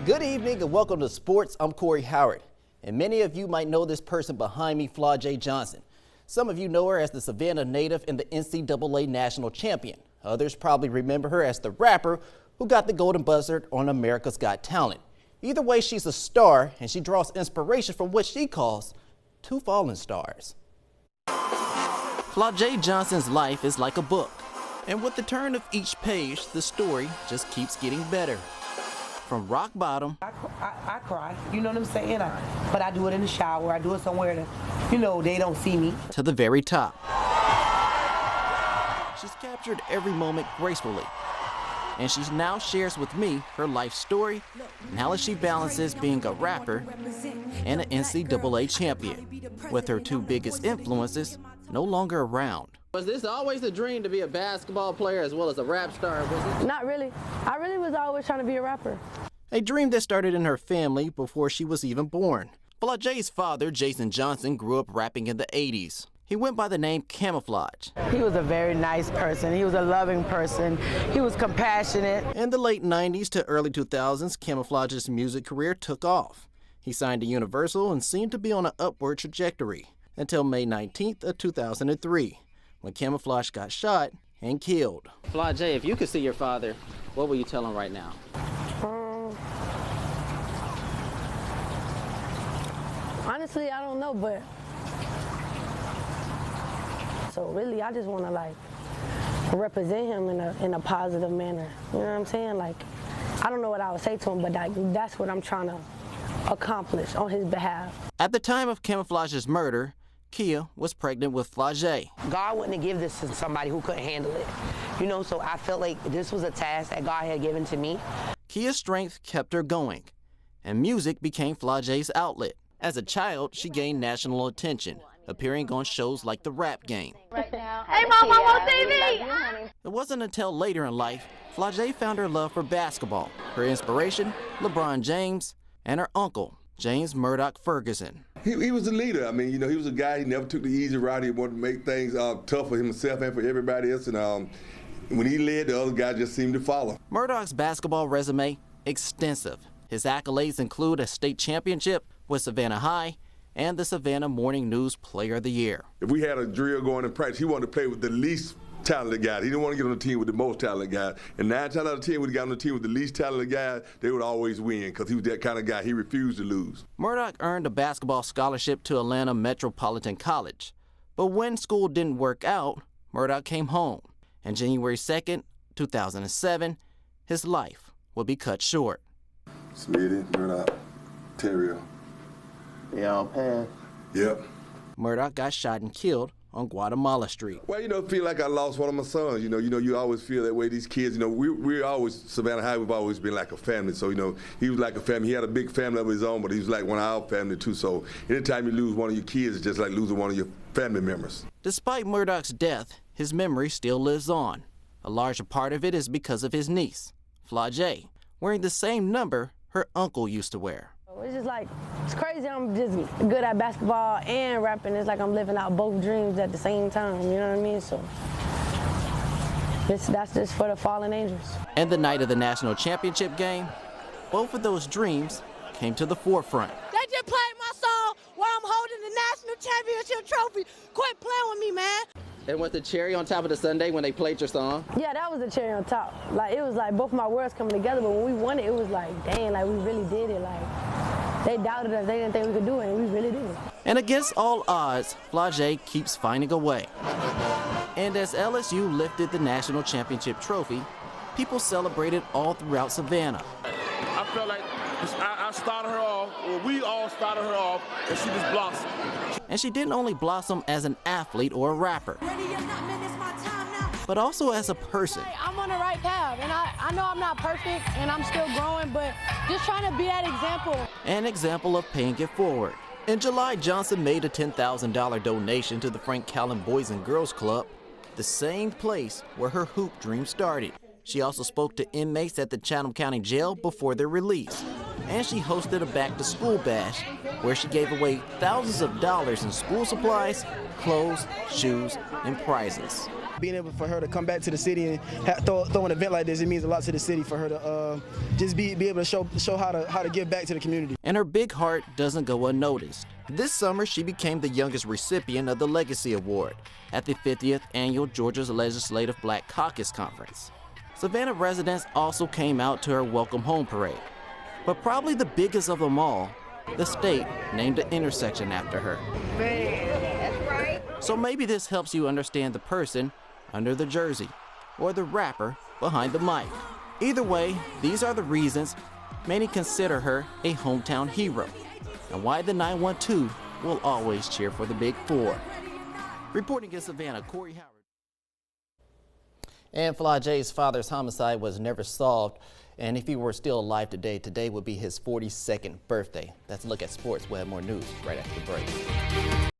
Good evening and welcome to Sports. I'm Corey Howard. And many of you might know this person behind me, Flau'jae Johnson. Some of you know her as the Savannah native and the NCAA national champion. Others probably remember her as the rapper who got the golden buzzer on America's Got Talent. Either way, she's a star and she draws inspiration from what she calls two fallen stars. Flau'jae Johnson's life is like a book. And with the turn of each page, the story just keeps getting better. From rock bottom, I cry, you know what I'm saying? But I do it in the shower, I do it somewhere that, they don't see me. To the very top. She's captured every moment gracefully. And she now shares with me her life story and how she balances being a rapper and an NCAA champion, with her two biggest influences no longer around. Was this always a dream to be a basketball player as well as a rap star? Not really. I really was always trying to be a rapper. A dream that started in her family before she was even born. Flau'jae's father, Jason Johnson, grew up rapping in the 80s. He went by the name Camouflage. He was a very nice person. He was a loving person. He was compassionate. In the late 90s to early 2000s, Camouflage's music career took off. He signed to Universal and seemed to be on an upward trajectory until May 19th of 2003. When Camouflage got shot and killed. Flau'jae, if you could see your father, what will you tell him right now? Honestly, I don't know, but so really, I just want to represent him in a positive manner. You know what I'm saying? I don't know what I would say to him, but that's what I'm trying to accomplish on his behalf. At the time of Camouflage's murder, Kia was pregnant with Flau'jae. God wouldn't have given this to somebody who couldn't handle it. So I felt like this was a task that God had given to me. Kia's strength kept her going, and music became Flau'jae's outlet. As a child, she gained national attention, appearing on shows like The Rap Game. Hey, Mom, I'm on TV! It wasn't until later in life, Flau'jae found her love for basketball. Her inspiration, LeBron James, and her uncle, James Murdoch Ferguson. He was a leader. He was a guy, he never took the easy route. He wanted to make things tough for himself and for everybody else. And when he led, the other guys just seemed to follow. Murdoch's basketball resume, extensive. His accolades include a state championship with Savannah High and the Savannah Morning News Player of the Year. If we had a drill going in practice, he wanted to play with the least talented guy. He didn't want to get on the team with the most talented guy. And 9 times out of 10, when he got on the team with the least talented guy, they would always win because he was that kind of guy. He refused to lose. Murdoch earned a basketball scholarship to Atlanta Metropolitan College. But when school didn't work out, Murdoch came home. And January 2nd, 2007, his life would be cut short. Smitty, Murdoch, Terrio. They all passed? Yep. Murdoch got shot and killed on Guatemala Street. Well, feel like I lost one of my sons. You always feel that way. These kids, we're always, Savannah High, we've always been like a family. So, he was like a family. He had a big family of his own, but he was like one of our family too. So anytime you lose one of your kids, it's just like losing one of your family members. Despite Murdoch's death, his memory still lives on. A larger part of it is because of his niece, Flau'jae, wearing the same number her uncle used to wear. It's just it's crazy. I'm just good at basketball and rapping. It's like I'm living out both dreams at the same time, you know what I mean? So that's just for the fallen angels. And the night of the national championship game, both of those dreams came to the forefront. They just played my song while I'm holding the national championship trophy. Quit playing with me, man. And was the cherry on top of the sundae when they played your song? Yeah, that was the cherry on top. It was both my worlds coming together, but when we won it, it was dang, we really did it. They doubted us, they didn't think we could do it, and we really did it. And against all odds, Flau'jae keeps finding a way. And as LSU lifted the national championship trophy, people celebrated all throughout Savannah. I felt like I started her off, or we all started her off, and she just blossomed. And she didn't only blossom as an athlete or a rapper, but also as a person. I'm on the right path, and I know I'm not perfect, and I'm still growing, but just trying to be that example. An example of paying it forward. In July, Johnson made a $10,000 donation to the Frank Callan Boys and Girls Club, the same place where her hoop dream started. She also spoke to inmates at the Chatham County Jail before their release. And she hosted a back-to-school bash where she gave away thousands of dollars in school supplies, clothes, shoes, and prizes. being able for her to come back to the city and throw an event like this, it means a lot to the city for her to just be able to show how to give back to the community. And her big heart doesn't go unnoticed. This summer, she became the youngest recipient of the Legacy Award at the 50th Annual Georgia's Legislative Black Caucus Conference. Savannah residents also came out to her welcome home parade. But probably the biggest of them all, the state named an intersection after her. So maybe this helps you understand the person under the jersey or the rapper behind the mic. Either way, these are the reasons many consider her a hometown hero and why the 912 will always cheer for the Big Four. Reporting in Savannah, Corey Howard. And Flau'jae's father's homicide was never solved. And if he were still alive today would be his 42nd birthday. That's a look at sports. We'll have more news right after the break.